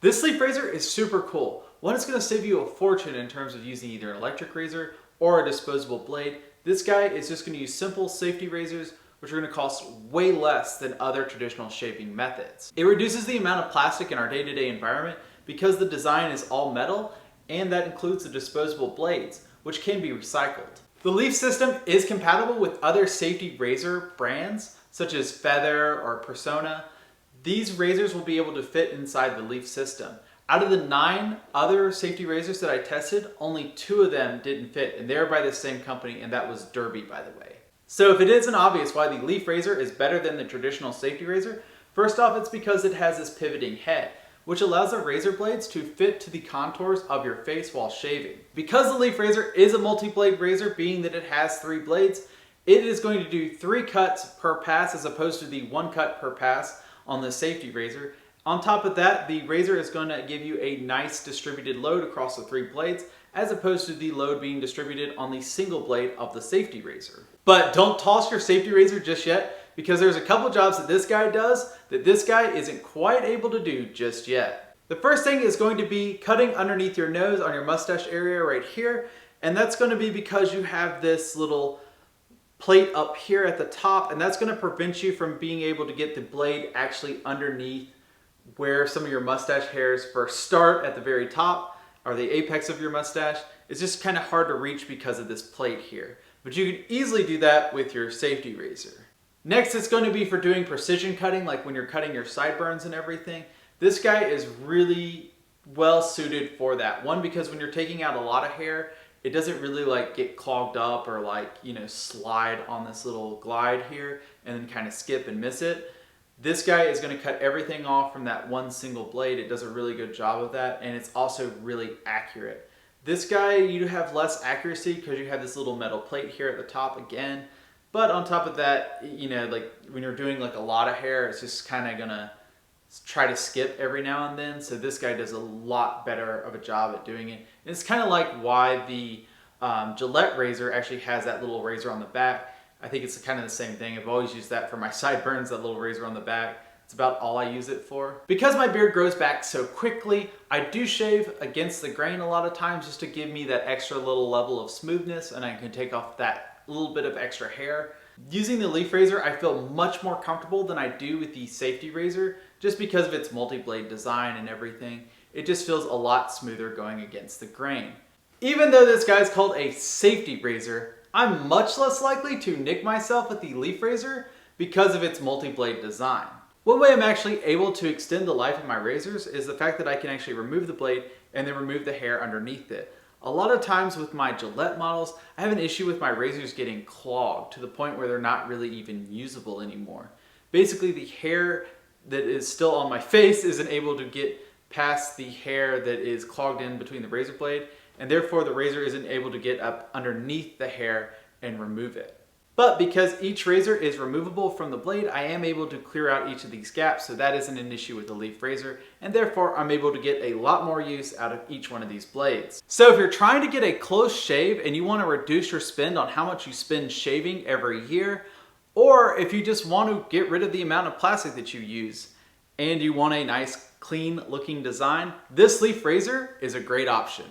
This leaf razor is super cool. One, it's going to save you a fortune in terms of using either an electric razor or a disposable blade. This guy is just going to use simple safety razors, which are going to cost way less than other traditional shaving methods. It reduces the amount of plastic in our day-to-day environment because the design is all metal, and that includes the disposable blades, which can be recycled. The leaf system is compatible with other safety razor brands, such as Feather or Persona. These razors will be able to fit inside the leaf system. Out of the 9 other safety razors that I tested, only 2 of them didn't fit, and they're by the same company, and that was Derby, by the way. So if it isn't obvious why the leaf razor is better than the traditional safety razor, first off, it's because it has this pivoting head, which allows the razor blades to fit to the contours of your face while shaving. Because the leaf razor is a multi-blade razor, being that it has 3 blades, it is going to do 3 cuts per pass as opposed to the 1 cut per pass on the safety razor. On top of that, the razor is going to give you a nice distributed load across the 3 blades, as opposed to the load being distributed on the single blade of the safety razor. But don't toss your safety razor just yet, because there's a couple jobs that this guy does that this guy isn't quite able to do just yet. The first thing is going to be cutting underneath your nose on your mustache area right here, and that's going to be because you have this little plate up here at the top, and that's going to prevent you from being able to get the blade actually underneath where some of your mustache hairs first start at the very top, or the apex of your mustache. It's just kind of hard to reach because of this plate here. But you can easily do that with your safety razor. Next, it's going to be for doing precision cutting, like when you're cutting your sideburns and everything. This guy is really well suited for that. One, because when you're taking out a lot of hair, it doesn't really like get clogged up or like, slide on this little glide here and then kind of skip and miss it. This guy is going to cut everything off from that one single blade. It does a really good job of that, and it's also really accurate. This guy, you have less accuracy because you have this little metal plate here at the top again. But on top of that, like when you're doing like a lot of hair, it's just kind of going to try to skip every now and then. So this guy does a lot better of a job at doing it. And it's kind of like why the Gillette razor actually has that little razor on the back. I think it's kind of the same thing. I've always used that for my sideburns, that little razor on the back. It's about all I use it for. Because my beard grows back so quickly, I do shave against the grain a lot of times just to give me that extra little level of smoothness, and I can take off that little bit of extra hair. Using the leaf razor, I feel much more comfortable than I do with the safety razor, just because of its multi-blade design and everything. It just feels a lot smoother going against the grain. Even though this guy's called a safety razor, I'm much less likely to nick myself with the leaf razor because of its multi-blade design. One way I'm actually able to extend the life of my razors is the fact that I can actually remove the blade and then remove the hair underneath it. A lot of times with my Gillette models, I have an issue with my razors getting clogged to the point where they're not really even usable anymore. Basically, the hair that is still on my face isn't able to get past the hair that is clogged in between the razor blade, and therefore the razor isn't able to get up underneath the hair and remove it. But because each razor is removable from the blade, I am able to clear out each of these gaps, so that isn't an issue with the leaf razor, and therefore I'm able to get a lot more use out of each one of these blades. So if you're trying to get a close shave and you want to reduce your spend on how much you spend shaving every year, or if you just want to get rid of the amount of plastic that you use and you want a nice clean looking design, this leaf razor is a great option.